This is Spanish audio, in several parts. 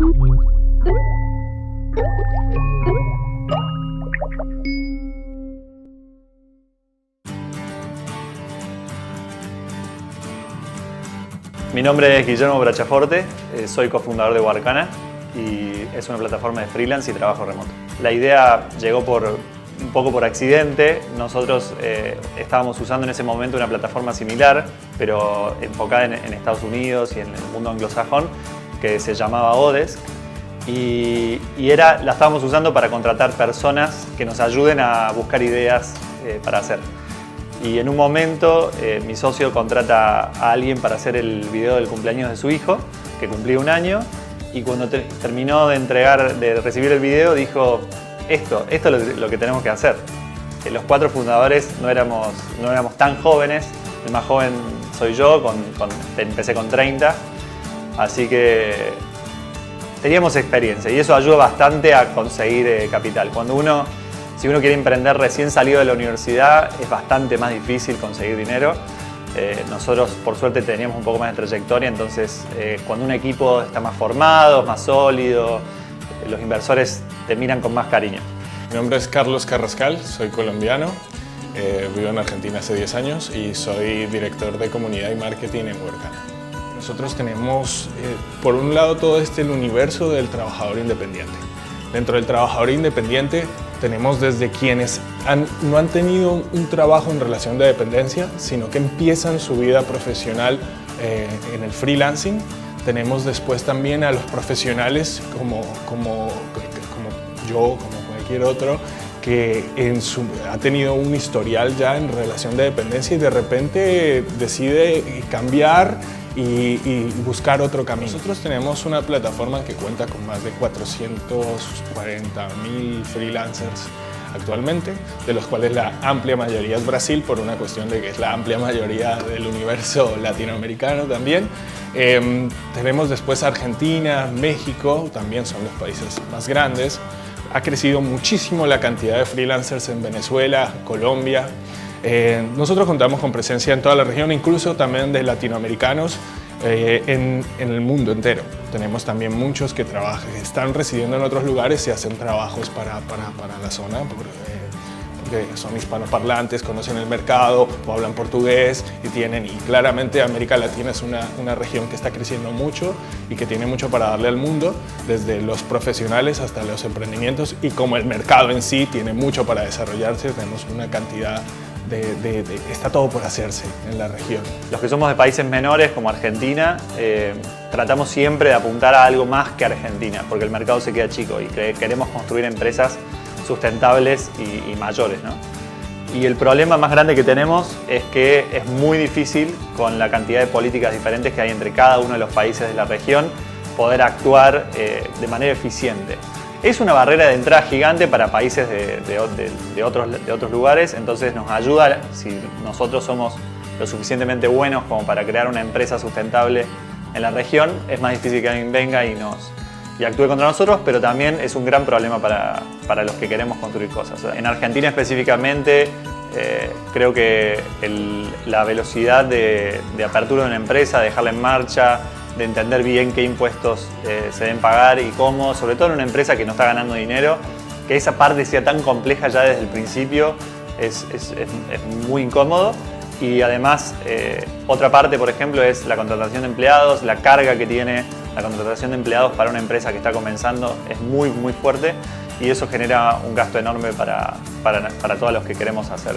Mi nombre es Guillermo Brachaforte, soy cofundador de Workana y es una plataforma de freelance y trabajo remoto. La idea llegó un poco por accidente. Nosotros estábamos usando en ese momento una plataforma similar, pero enfocada en Estados Unidos y en el mundo anglosajón, que se llamaba Odesk. Y la estábamos usando para contratar personas que nos ayuden a buscar ideas para hacer. Y en un momento mi socio contrata a alguien para hacer el video del cumpleaños de su hijo, que cumplía 1 año, y cuando terminó de recibir el video dijo: esto es lo que tenemos que hacer. Los 4 fundadores no éramos tan jóvenes, el más joven soy yo, empecé con 30, así que teníamos experiencia y eso ayuda bastante a conseguir capital. Si uno quiere emprender recién salido de la universidad, es bastante más difícil conseguir dinero. Nosotros, por suerte, teníamos un poco más de trayectoria, entonces cuando un equipo está más formado, más sólido, los inversores te miran con más cariño. Mi nombre es Carlos Carrascal, soy colombiano, vivo en Argentina hace 10 años y soy director de comunidad y marketing en Workana. Nosotros tenemos, por un lado, todo el universo del trabajador independiente. Dentro del trabajador independiente tenemos desde quienes no han tenido un trabajo en relación de dependencia, sino que empiezan su vida profesional en el freelancing. Tenemos después también a los profesionales como yo, como cualquier otro, que ha tenido un historial ya en relación de dependencia y de repente decide cambiar y buscar otro camino. Nosotros tenemos una plataforma que cuenta con más de 440.000 freelancers actualmente, de los cuales la amplia mayoría es Brasil, por una cuestión de que es la amplia mayoría del universo latinoamericano también. Tenemos después Argentina, México, también son los países más grandes. Ha crecido muchísimo la cantidad de freelancers en Venezuela, Colombia. Nosotros contamos con presencia en toda la región, incluso también de latinoamericanos en el mundo entero. Tenemos también muchos que están residiendo en otros lugares y hacen trabajos para la zona, porque son hispanoparlantes, conocen el mercado o hablan portugués y claramente América Latina es una región que está creciendo mucho y que tiene mucho para darle al mundo, desde los profesionales hasta los emprendimientos, y como el mercado en sí tiene mucho para desarrollarse, tenemos una cantidad está todo por hacerse en la región. Los que somos de países menores como Argentina, tratamos siempre de apuntar a algo más que Argentina, porque el mercado se queda chico y queremos construir empresas sustentables y mayores, ¿no? Y el problema más grande que tenemos es que es muy difícil, con la cantidad de políticas diferentes que hay entre cada uno de los países de la región, poder actuar de manera eficiente. Es una barrera de entrada gigante para países de otros lugares, entonces nos ayuda, si nosotros somos lo suficientemente buenos como para crear una empresa sustentable en la región, es más difícil que alguien venga y actúe contra nosotros, pero también es un gran problema para los que queremos construir cosas. En Argentina específicamente, creo que la velocidad de apertura de una empresa, de dejarla en marcha, de entender bien qué impuestos se deben pagar y cómo, sobre todo en una empresa que no está ganando dinero, que esa parte sea tan compleja ya desde el principio es muy incómodo. Y además, otra parte, por ejemplo, es la contratación de empleados. La carga que tiene la contratación de empleados para una empresa que está comenzando es muy, muy fuerte, y eso genera un gasto enorme para todos los que queremos hacer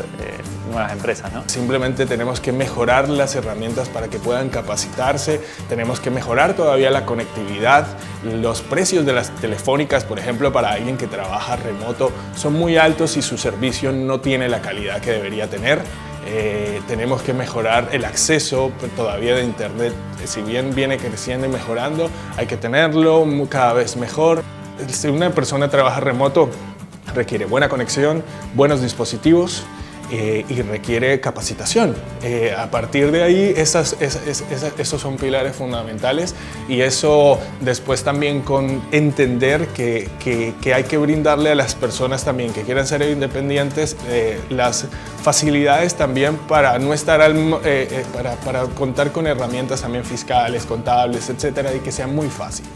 nuevas empresas, ¿no? Simplemente tenemos que mejorar las herramientas para que puedan capacitarse, tenemos que mejorar todavía la conectividad. Los precios de las telefónicas, por ejemplo, para alguien que trabaja remoto, son muy altos y su servicio no tiene la calidad que debería tener. Tenemos que mejorar el acceso todavía de internet, si bien viene creciendo y mejorando, hay que tenerlo cada vez mejor. Si una persona trabaja remoto, requiere buena conexión, buenos dispositivos y requiere capacitación. A partir de ahí, esos son pilares fundamentales, y eso después también con entender que hay que brindarle a las personas también que quieran ser independientes las facilidades también para no estar para contar con herramientas también fiscales, contables, etcétera, y que sea muy fácil.